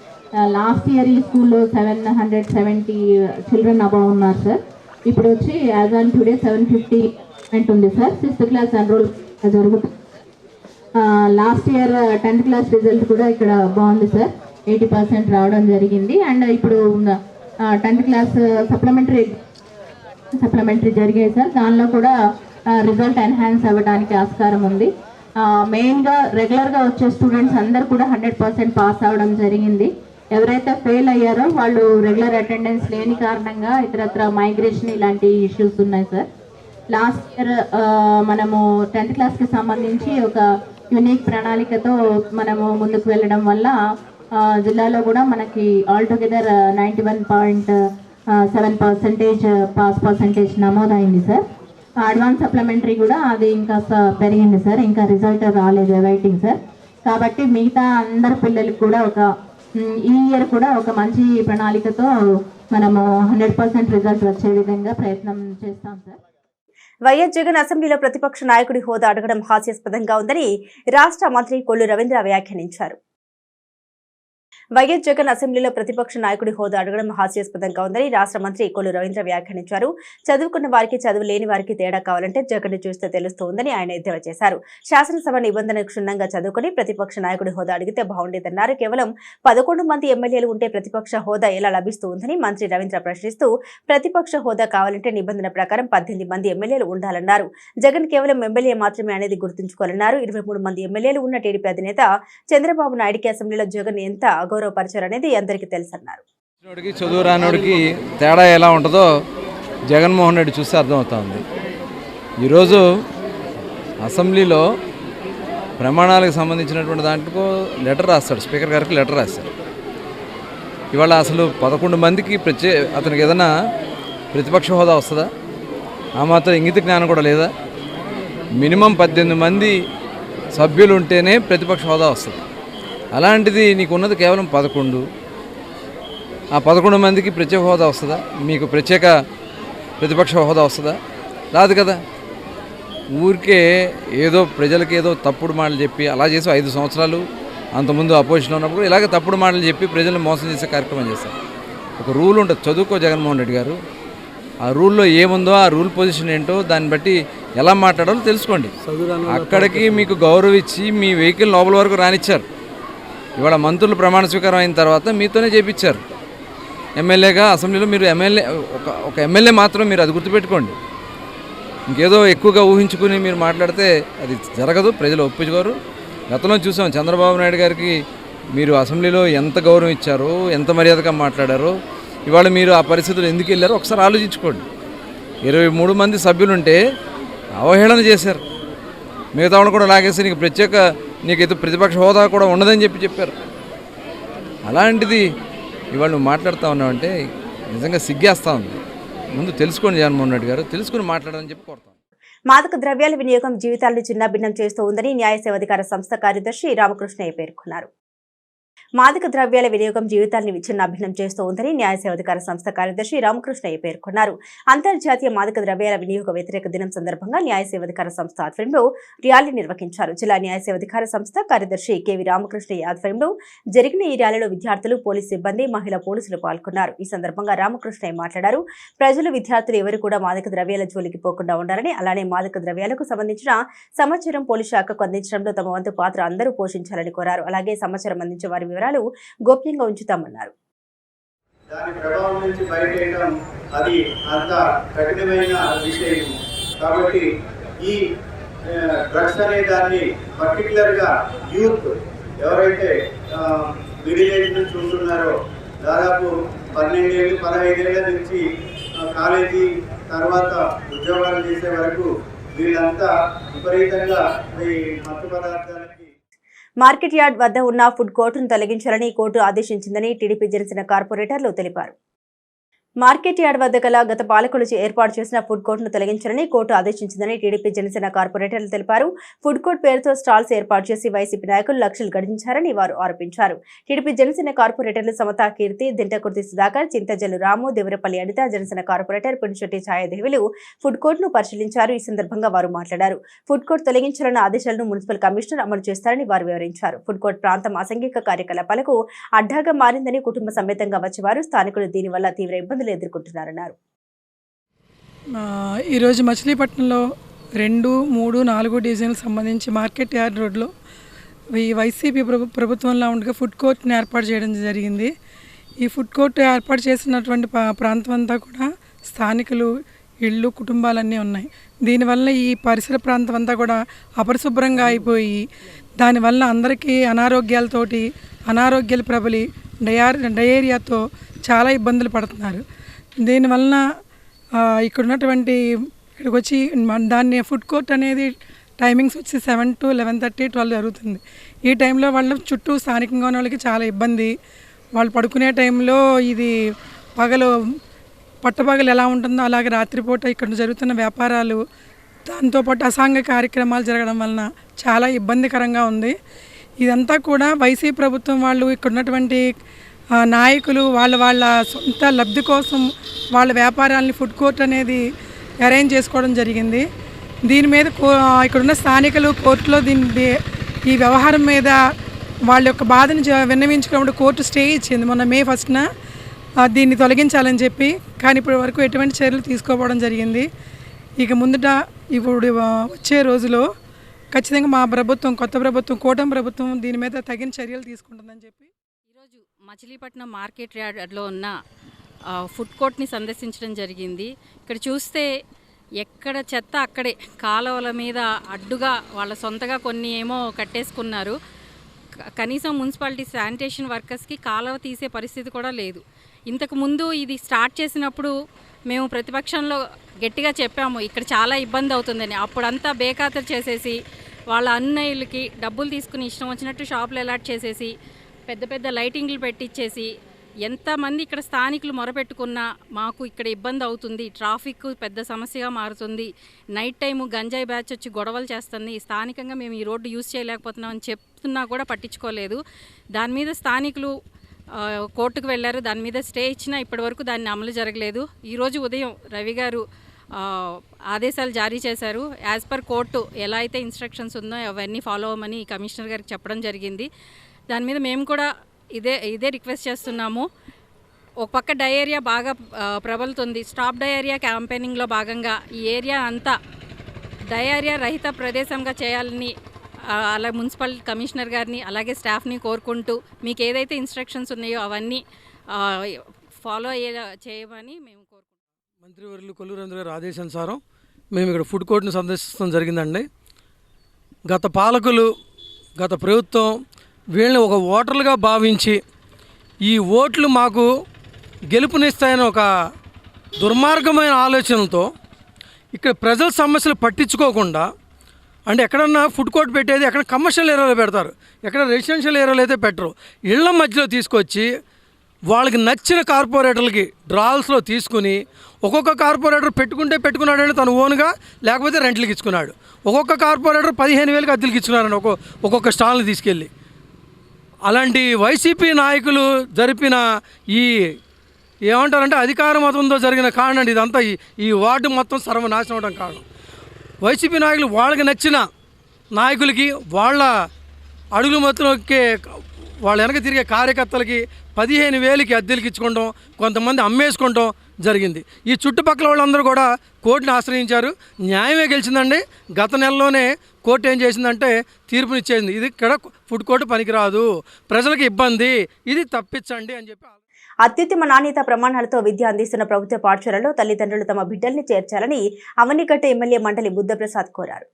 Last year ఈ స్కూల్లో 770 చిల్డ్రన్ అబౌవ్ ఉన్నారు సార్. ఇప్పుడు వచ్చి యాజ్ ఆన్ టుడే 750 ఉంది సార్. 6th క్లాస్ ఎన్రోల్ జరుగుతుంది. Last year 10th class result కూడా ఇక్కడ బాగుంది సార్. 80% రావడం జరిగింది. అండ్ ఇప్పుడు 10th క్లాస్ సప్లిమెంటరీ జరిగాయి సార్. దానిలో కూడా రిజల్ట్ ఎన్హాన్స్ అవ్వడానికి ఆస్కారం ఉంది. మెయిన్గా రెగ్యులర్గా వచ్చే స్టూడెంట్స్ అందరు కూడా 100% పాస్ అవ్వడం జరిగింది. ఎవరైతే ఫెయిల్ అయ్యారో వాళ్ళు రెగ్యులర్ అటెండెన్స్ లేని కారణంగా ఇతరత్ర మైగ్రేషన్ ఇలాంటి ఇష్యూస్ ఉన్నాయి సార్. లాస్ట్ ఇయర్ మనము 10th క్లాస్కి సంబంధించి ఒక యూనిక్ ప్రణాళికతో మనము ముందుకు వెళ్ళడం వల్ల జిల్లాలో కూడా మనకి ఆల్టుగెదర్ 91.7% పాస్ పర్సంటేజ్ నమోదైంది సార్. అడ్వాన్స్ సప్లిమెంటరీ కూడా అది ఇంకా పెరిగింది సార్. ఇంకా రిజల్ట్ రాలేదు, వెయిటింగ్ సార్. కాబట్టి మిగతా అందరు పిల్లలకి కూడా ఈ ఇయర్ కూడా ఒక మంచి ప్రణాళికతో మనము 100% రిజల్ట్ వచ్చే విధంగా ప్రయత్నం చేస్తాం సార్. వైఎస్ జగన్ అసెంబ్లీలో ప్రతిపక్ష నాయకుడి హోదా అడగడం హాస్యాస్పదంగా ఉందని రాష్ట్ర మంత్రి కొల్లు రవీంద్ర వ్యాఖ్యానించారు. వైఎస్ జగన్ అసెంబ్లీలో ప్రతిపక్ష నాయకుడి హోదా అడగడం హాస్యాస్పదంగా ఉందని రాష్ట్ర మంత్రి కొల్లు రవీంద్ర వ్యాఖ్యానించారు. చదువుకున్న వారికి చదువు లేని వారికి తేడా కావాలంటే జగన్ చూస్తే తెలుస్తోందని ఆయన ఎద్దేవా చేశారు. శాసనసభ నిబంధనలు క్షుణ్ణంగా చదువుకుని ప్రతిపక్ష నాయకుడి హోదా అడిగితే బాగుండేదన్నారు. కేవలం 11 మంది ఎమ్మెల్యేలు ఉంటే ప్రతిపక్ష హోదా ఎలా లభిస్తుందని మంత్రి రవీంద్ర ప్రశ్నిస్తూ ప్రతిపక్ష హోదా కావాలంటే నిబంధన ప్రకారం 18 మంది ఎమ్మెల్యేలు ఉండాలన్నారు. జగన్ కేవలం ఎమ్మెల్యే మాత్రమే అనేది గుర్తుంచుకోవాలన్నారు. 23 మంది ఎమ్మెల్యేలు ఉన్న టీడీపీ అధినేత చంద్రబాబు నాయుడికి అసెంబ్లీలో జగన్ ఎంత అగౌరవపరిచారనేది అందరికీ తెలుసన్నారు. చదువు రానోడికి తేడా ఎలా ఉంటుందో జగన్మోహన్ రెడ్డి చూస్తే అర్థమవుతుంది. ఈరోజు అసెంబ్లీలో ప్రమాణాలకు సంబంధించినటువంటి దాంట్లో లెటర్ రాస్తాడు, స్పీకర్ గారికి లెటర్ రాస్తాడు. ఇవాళ అసలు 11 మందికి అతనికి ఏదైనా ప్రతిపక్ష హోదా వస్తుందా? ఆ మాత్రం ఇంగిత జ్ఞానం కూడా లేదా? మినిమం 18 మంది సభ్యులు ఉంటేనే ప్రతిపక్ష హోదా వస్తుంది. అలాంటిది నీకు ఉన్నది కేవలం 11. ఆ 11 మందికి ప్రత్యేక హోదా వస్తుందా? మీకు ప్రత్యేక ప్రతిపక్ష హోదా వస్తుందా? రాదు కదా. ఊరికే ఏదో ప్రజలకి ఏదో తప్పుడు మాటలు చెప్పి అలా చేసి 5 సంవత్సరాలు అంతకుముందు అపోజిషన్లో ఉన్నప్పుడు ఇలాగే తప్పుడు మాటలు చెప్పి ప్రజలను మోసం చేసే కార్యక్రమం చేస్తారు. ఒక రూల్ ఉంటుంది, చదువుకో జగన్మోహన్ రెడ్డి గారు. ఆ రూల్లో ఏముందో ఆ రూల్ పొజిషన్ ఏంటో దాన్ని బట్టి ఎలా మాట్లాడాలో తెలుసుకోండి. అక్కడికి మీకు గౌరవం ఇచ్చి మీ వెహికల్ లోపల వరకు రానిచ్చారు. ఇవాళ మంత్రులు ప్రమాణ స్వీకారం అయిన తర్వాత మీతోనే చేపించారు. ఎమ్మెల్యేగా అసెంబ్లీలో మీరు ఒక ఎమ్మెల్యే మాత్రం మీరు అది గుర్తుపెట్టుకోండి. ఇంకేదో ఎక్కువగా ఊహించుకుని మీరు మాట్లాడితే అది జరగదు, ప్రజలు ఒప్పుకోరు. గతంలో చూసాం చంద్రబాబు నాయుడు గారికి మీరు అసెంబ్లీలో ఎంత గౌరవం ఇచ్చారో, ఎంత మర్యాదగా మాట్లాడారో. ఇవాళ మీరు ఆ పరిస్థితులు ఎందుకు వెళ్ళారో ఒకసారి ఆలోచించుకోండి. 23 మంది సభ్యులుంటే అవహేళన చేశారు. మిగతా వాళ్ళు కూడా లాగేసి నీకైతే ప్రతిపక్ష హోదా కూడా ఉండదని చెప్పారు. అలాంటిది ఇవాళ నువ్వు మాట్లాడుతూ ఉన్నావంటే నిజంగా సిగ్గేస్తూ ఉంది. ముందు తెలుసుకోండి జగన్మోహన్ రెడ్డి గారు, తెలుసుకుని మాట్లాడాలని చెప్పి కోరుతాను. మాదక ద్రవ్యాల వినియోగం జీవితాలను చిన్నాభిన్నం చేస్తూ ఉందని న్యాయ సేవాధికార సంస్థ కార్యదర్శి రామకృష్ణయ్య పేర్కొన్నారు. మాదక ద్రవ్యాల వినియోగం జీవితాన్ని విచ్ఛిన్నాభిన్నం చేస్తూ ఉందని న్యాయ సేవాధికార సంస్థ కార్యదర్శి రామకృష్ణయ్య పేర్కొన్నారు. అంతర్జాతీయ మాదక ద్రవ్యాల వినియోగ వ్యతిరేక దినం సందర్భంగా న్యాయ సేవాధికార సంస్థ ఆధ్వర్యంలో ర్యాలీ నిర్వహించారు. జిల్లా న్యాయ సేవాధికార సంస్థ కార్యదర్శి కెవి రామకృష్ణయ్య ఆధ్వర్యంలో జరిగిన ఈ ర్యాలీలో విద్యార్థులు, పోలీసు సిబ్బంది, మహిళా పోలీసులు పాల్గొన్నారు. ఈ సందర్భంగా రామకృష్ణయ్య మాట్లాడారు. ప్రజలు, విద్యార్థులు ఎవరు కూడా మాదక ద్రవ్యాల జోలికి పోకుండా ఉండాలని, అలానే మాదక ద్రవ్యాలకు సంబంధించిన సమాచారం పోలీసు శాఖకు అందించడంలో తమ వంతు పాత్ర అందరూ పోషించాలని కోరారు. అలాగే సమాచారం అందించే వారి వివరాలు గోప్యంగా ఉంచుతామన్నారు. దాని ప్రభావం నుంచి బయటేయడం అది అంత కఠినమైన విషయం. కాబట్టి ఈ డ్రగ్స్ అనే దాన్ని పర్టికులర్గా యూత్ ఎవరైతే మిడిల్ ఏజ్ నుంచి ఉంటున్నారో, దాదాపు 12 ఏళ్ళు 15 ఏళ్ల నుంచి కాలేజీ తర్వాత ఉద్యోగాలు చేసే వరకు వీళ్ళంతా విపరీతంగా ఈ మత్తు పదార్థాలకి. మార్కెట్ యార్డ్ వద్ద ఉన్న ఫుడ్ కోర్టును తొలగించాలని కోర్టు ఆదేశించిందని టీడీపీ జనసేన కార్పొరేటర్లు తెలిపారు. మార్కెట్ యార్డ్ వద్ద గల గత పాలకులు ఏర్పాటు చేసిన ఫుడ్ కోర్టును తొలగించాలని కోర్టు ఆదేశించిందని టీడీపీ జనసేన కార్పొరేటర్లు తెలిపారు. ఫుడ్ కోర్టు పేరుతో స్టాల్స్ ఏర్పాటు చేసి వైసీపీ నాయకులు లక్షలు గడించారని వారు ఆరోపించారు. టీడీపీ జనసేన కార్పొరేటర్లు సమతా కీర్తి, దింటకుర్తి సుధాకర్, చింతజల్లు రాము, దేవరపల్లి అనిత, జనసేన కార్పొరేటర్ పినిశెట్టి ఛాయాదేవులు ఫుడ్ కోర్టును పరిశీలించారు. ఈ సందర్భంగా వారు మాట్లాడారు. ఫుడ్ కోర్టు తొలగించాలన్న ఆదేశాలను మున్సిపల్ కమిషనర్ అమలు చేస్తారని వారు వివరించారు. ఫుడ్ కోర్టు ప్రాంతం అసాంఘిక కార్యకలాపాలకు అడ్డాగా మారిందని, కుటుంబ సమేతంగా వచ్చేవారు స్థానికులు దీనివల్ల తీవ్ర ఇబ్బందులు ఎదుర్కొంటున్నారన్నారు. ఈరోజు మచిలీపట్నంలో 2, 3, 4 డివిజన్లకు సంబంధించి మార్కెట్ యార్డ్ రోడ్లో ఈ వైసీపీ ప్రభుత్వంలో ఉండగా ఫుడ్ కోర్ట్ని ఏర్పాటు చేయడం జరిగింది. ఈ ఫుడ్ కోర్టు ఏర్పాటు చేసినటువంటి ప్రాంతం అంతా కూడా స్థానికులు ఇళ్ళు, కుటుంబాలన్నీ ఉన్నాయి. దీనివల్ల ఈ పరిసర ప్రాంతం అంతా కూడా అపరిశుభ్రంగా అయిపోయి దానివల్ల అందరికీ అనారోగ్యాలు ప్రబలి డయేరియాతో చాలా ఇబ్బందులు పడుతున్నారు. దీనివలన ఇక్కడ ఉన్నటువంటి ఇక్కడికి వచ్చి దాన్ని ఫుడ్ కోర్ట్ అనేది టైమింగ్స్ వచ్చి 7 to 11:30, 12 జరుగుతుంది. ఈ టైంలో వాళ్ళ చుట్టూ స్థానికంగా ఉన్న వాళ్ళకి చాలా ఇబ్బంది. వాళ్ళు పడుకునే టైంలో ఇది పట్టపగలు ఎలా ఉంటుందో అలాగే రాత్రిపూట ఇక్కడ జరుగుతున్న వ్యాపారాలు, దాంతోపాటు అసాంఘిక కార్యక్రమాలు జరగడం వలన చాలా ఇబ్బందికరంగా ఉంది. ఇదంతా కూడా వైసీపీ ప్రభుత్వం వాళ్ళు ఇక్కడ ఉన్నటువంటి నాయకులు వాళ్ళ సొంత లబ్ధి కోసం వాళ్ళ వ్యాపారాలని ఫుడ్ కోర్ట్ అనేది అరేంజ్ చేసుకోవడం జరిగింది. దీని మీద ఇక్కడున్న స్థానికులు కోర్టులో ఈ వ్యవహారం మీద వాళ్ళ యొక్క బాధను విన్నవించుకున్నప్పుడు కోర్టు స్టే ఇచ్చింది మొన్న May 1న దీన్ని తొలగించాలని చెప్పి. కానీ ఇప్పటి వరకు ఎటువంటి చర్యలు తీసుకోవడం జరిగింది. ఇక ముందుట ఇప్పుడు వచ్చే రోజులో ఖచ్చితంగా మా ప్రభుత్వం, కొత్త ప్రభుత్వం, కూటమి ప్రభుత్వం దీని మీద తగిన చర్యలు తీసుకుంటుందని చెప్పి. ఈరోజు మచిలీపట్నం మార్కెట్ యార్డ్లో ఉన్న ఫుడ్ కోర్ట్ని సందర్శించడం జరిగింది. ఇక్కడ చూస్తే ఎక్కడ చెత్త అక్కడే కాలువల మీద అడ్డుగా వాళ్ళ సొంతగా కొన్ని ఏమో కట్టేసుకున్నారు. కనీసం మున్సిపాలిటీ శానిటేషన్ వర్కర్స్కి కాలువ తీసే పరిస్థితి కూడా లేదు. ఇంతకుముందు ఇది స్టార్ట్ చేసినప్పుడు మేము ప్రతిపక్షంలో గట్టిగా చెప్పాము ఇక్కడ చాలా ఇబ్బంది అవుతుందని. అప్పుడంతా బేఖాతరు చేసేసి వాళ్ళ అన్నయ్యలకి డబ్బులు తీసుకుని ఇష్టం వచ్చినట్టు షాపులు అలాట్ చేసేసి పెద్ద పెద్ద లైటింగ్లు పెట్టించేసి ఎంతమంది ఇక్కడ స్థానికులు మొరపెట్టుకున్నా మాకు ఇక్కడ ఇబ్బంది అవుతుంది, ట్రాఫిక్ పెద్ద సమస్యగా మారుతుంది, నైట్ టైము గంజాయి బ్యాచ్ వచ్చి గొడవలు చేస్తుంది, స్థానికంగా మేము ఈ రోడ్డు యూజ్ చేయలేకపోతున్నాం అని చెప్తున్నా కూడా పట్టించుకోలేదు. దాని మీద స్థానికులు కోర్టుకు వెళ్ళారు. దాని మీద స్టే ఇచ్చినా ఇప్పటివరకు దాన్ని అమలు జరగలేదు. ఈరోజు ఉదయం రవి గారు ఆదేశాలు జారీ చేశారు. యాజ్ పర్ కోర్టు ఎలా అయితే ఇన్స్ట్రక్షన్స్ ఉందో అవన్నీ ఫాలో అవ్వమని కమిషనర్ గారికి చెప్పడం జరిగింది. దాని మీద మేము కూడా ఇదే రిక్వెస్ట్ చేస్తున్నాము. ఒక పక్క డయేరియా బాగా ప్రబలుతుంది. స్టాప్ డయేరియా క్యాంపెయినింగ్లో భాగంగా ఈ ఏరియా అంతా డయేరియా రహిత ప్రదేశంగా చేయాలని అలా మున్సిపల్ కమిషనర్ గారిని అలాగే స్టాఫ్ని కోరుకుంటూ మీకు ఏదైతే ఇన్స్ట్రక్షన్స్ ఉన్నాయో అవన్నీ ఫాలో చేయమని మేము కోరుకుంటున్నాం. మంత్రివర్యులు కొల్లు రవీంద్ర గారి ఆదేశానుసారం మేము ఇక్కడ ఫుడ్ కోర్ట్ని సందర్శించడం జరిగిందండి. గత పాలకులు, గత ప్రభుత్వం వీళ్ళని ఒక ఓటర్లుగా భావించి ఈ ఓట్లు మాకు గెలుపునిస్తాయని ఒక దుర్మార్గమైన ఆలోచనలతో ఇక్కడ ప్రజల సమస్యలు పట్టించుకోకుండా, అంటే ఎక్కడన్నా ఫుడ్ కోర్ట్ పెట్టేది ఎక్కడ కమర్షియల్ ఏరియాలో పెడతారు, ఎక్కడ రెసిడెన్షియల్ ఏరియాలో అయితే పెట్టరు. ఇళ్ల మధ్యలో తీసుకొచ్చి వాళ్ళకి నచ్చిన కార్పొరేటర్లకి డ్రాల్స్లో తీసుకుని ఒక్కొక్క కార్పొరేటర్ పెట్టుకున్నాడని తను ఓన్గా, లేకపోతే రెంట్లకి ఇచ్చుకున్నాడు. ఒక్కొక్క కార్పొరేటర్ 15,000కి అద్దెలకి ఇచ్చుకున్నారని ఒక్కొక్క స్టాల్ని తీసుకెళ్ళి. అలాంటి వైసీపీ నాయకులు జరిపిన ఈ ఏమంటారంటే అధికార మతంతో జరిగిన కారణం అండి ఇదంతా. ఈ వార్డు మొత్తం సర్వనాశనం అవడం కారణం వైసీపీ నాయకులు. వాళ్ళకి నచ్చిన నాయకులకి, వాళ్ళ అడుగుల మధ్యలోకి వాళ్ళ వెనక తిరిగే కార్యకర్తలకి 15,000కి అద్దెలకి ఇచ్చుకోవడం, కొంతమంది అమ్మేసుకోవడం జరిగింది. ఈ చుట్టుపక్కల వాళ్ళందరూ కూడా కోర్టుని ఆశ్రయించారు. న్యాయమే గెలిచిందండి. గత నెలలోనే కోర్టు ఏం చేసిందంటే తీర్పునిచ్చేసింది, ఇది ఇక్కడ ఫుడ్ కోర్టు పనికిరాదు, ప్రజలకు ఇబ్బంది, ఇది తప్పించండి అని చెప్పి. అత్యుత్తమ నాణ్యత ప్రమాణాలతో విద్య అందిస్తున్న ప్రభుత్వ పాఠశాలలో తల్లిదండ్రులు తమ బిడ్డల్ని చేర్చాలని అవనిగడ్డ ఎమ్మెల్యే మండలి బుద్ధప్రసాద్ కోరారు.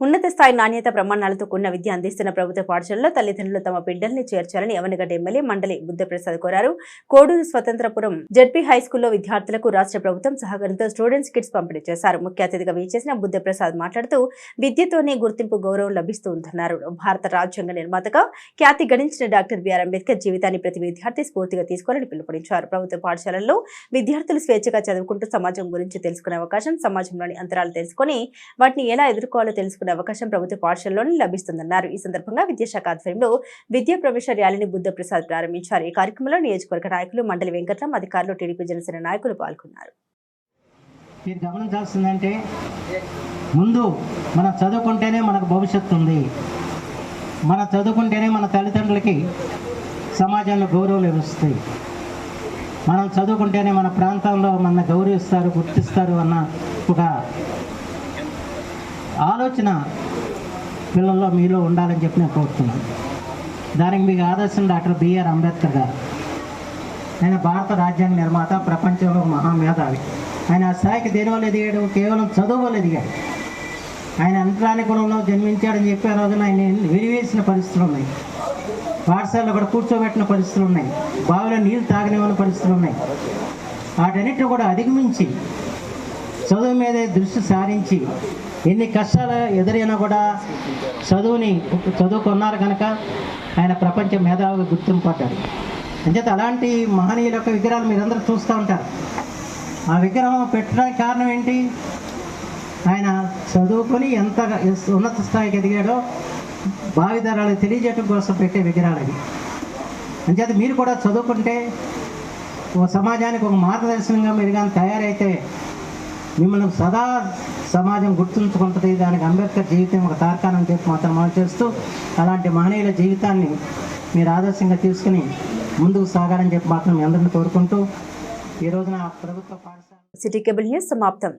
ఉన్నత స్థాయి నాణ్యత ప్రమాణాలతో కూడిన విద్య అందిస్తున్న ప్రభుత్వ పాఠశాలలో తల్లిదండ్రులు తమ బిడ్డల్ని చేర్చాలని అవనిగడ్డ ఎమ్మెల్యే మండలి బుద్ధప్రసాద్ కోరారు. కోడూరు స్వతంత్రపురం జెడ్పీ హైస్కూల్లో విద్యార్థులకు రాష్ట్ర ప్రభుత్వం సహకారంతో స్టూడెంట్స్ కిట్స్ పంపిణీ చేశారు. ముఖ్య అతిథిగా విచ్చేసిన బుద్ధప్రసాద్ మాట్లాడుతూ విద్యతోనే గుర్తింపు, గౌరవం లభిస్తూ ఉంటున్నారు. భారత రాజ్యాంగ నిర్మాతగా ఖ్యాతి గడించిన డాక్టర్ బిఆర్ అంబేద్కర్ జీవితాన్ని ప్రతి విద్యార్థి స్ఫూర్తిగా తీసుకోవాలని పిలుపునిచ్చారు. ప్రభుత్వ పాఠశాలల్లో విద్యార్థులు స్వేచ్ఛగా చదువుకుంటూ సమాజం గురించి తెలుసుకునే అవకాశం, సమాజంలోని అంతరాలు తెలుసుకుని వాటిని ఎలా ఎదుర్కోవాలో తెలుసుకునే అవకాశం ప్రభుత్వ పాఠశాలలోనే లభిస్తుందన్నారు. ఈ సందర్భంగా విద్యాశాఖ ఆధ్వర్యంలో విద్యా ప్రవేశ ర్యాలీని బుద్ధప్రసాద్ ప్రారంభించారు. ఈ కార్యక్రమంలో నియోజకవర్గ నాయకులు, మండలి వెంకట్రాం, అధికారులు, టీడీపీ జనసేన నాయకులు పాల్గొన్నారు. మీరు గమనించాల్సిందంటే ముందు మనం చదువుకుంటేనే మనకు భవిష్యత్తు ఉంది. మనం చదువుకుంటేనే మన తల్లిదండ్రులకి సమాజంలో గౌరవం లభిస్తుంది. మనం చదువుకుంటేనే మన ప్రాంతంలో మన గౌరవిస్తారు, గుర్తిస్తారు అన్న ఒక ఆలోచన పిల్లల్లో మీలో ఉండాలని చెప్పి నేను కోరుతున్నాను. దానికి మీకు ఆదర్శం డాక్టర్ బిఆర్ అంబేద్కర్ గారు. ఆయన భారత రాజ్యాంగ నిర్మాత, ప్రపంచంలో మహామేధావి. ఆయన ఆ స్థాయికి దేనివల్ల ఎదిగాడు? కేవలం చదువు వల్ల ఎదిగాడు. ఆయన అంతరాని కులంలో జన్మించాడని చెప్పి ఆ రోజున ఆయన వెలివేసిన పరిస్థితులు ఉన్నాయి. పాఠశాలలో కూడా కూర్చోబెట్టిన పరిస్థితులు ఉన్నాయి. బావిలో నీళ్ళు తాగనివ్వని పరిస్థితులు ఉన్నాయి. వాటన్నిటిని కూడా అధిగమించి చదువు మీదే దృష్టి సారించి ఎన్ని కష్టాలు ఎదురైనా కూడా చదువుకున్నారు కనుక ఆయన ప్రపంచ మేధావిగా గుర్తింపు పడ్డారు. అంచేత అలాంటి మహనీయుల యొక్క విగ్రహాలు మీరందరూ చూస్తూ ఉంటారు. ఆ విగ్రహం పెట్టడానికి కారణం ఏంటి? ఆయన చదువుకొని ఎంత ఉన్నత స్థాయికి ఎదిగాడో భావితరాలకు తెలియజేయడం కోసం పెట్టే విగ్రహాలు అవి. అంచేత మీరు కూడా చదువుకుంటే ఒక సమాజానికి ఒక మార్గదర్శనంగా మీరు కానీ తయారైతే మిమ్మల్ని సదా సమాజం గుర్తుంచుకుంటుంది. దానికి అంబేద్కర్ జీవితం ఒక తార్కాణం చెప్పి మాత్రం మనం చేస్తూ అలాంటి మహనీయుల జీవితాన్ని మీరు ఆదర్శంగా తీసుకుని ముందుకు సాగాలని చెప్పి మాత్రం మీ అందరిని కోరుకుంటూ ఈ రోజున ప్రభుత్వ పాఠశాల సిటీ కేబుల్ న్యూస్ సమాప్తం.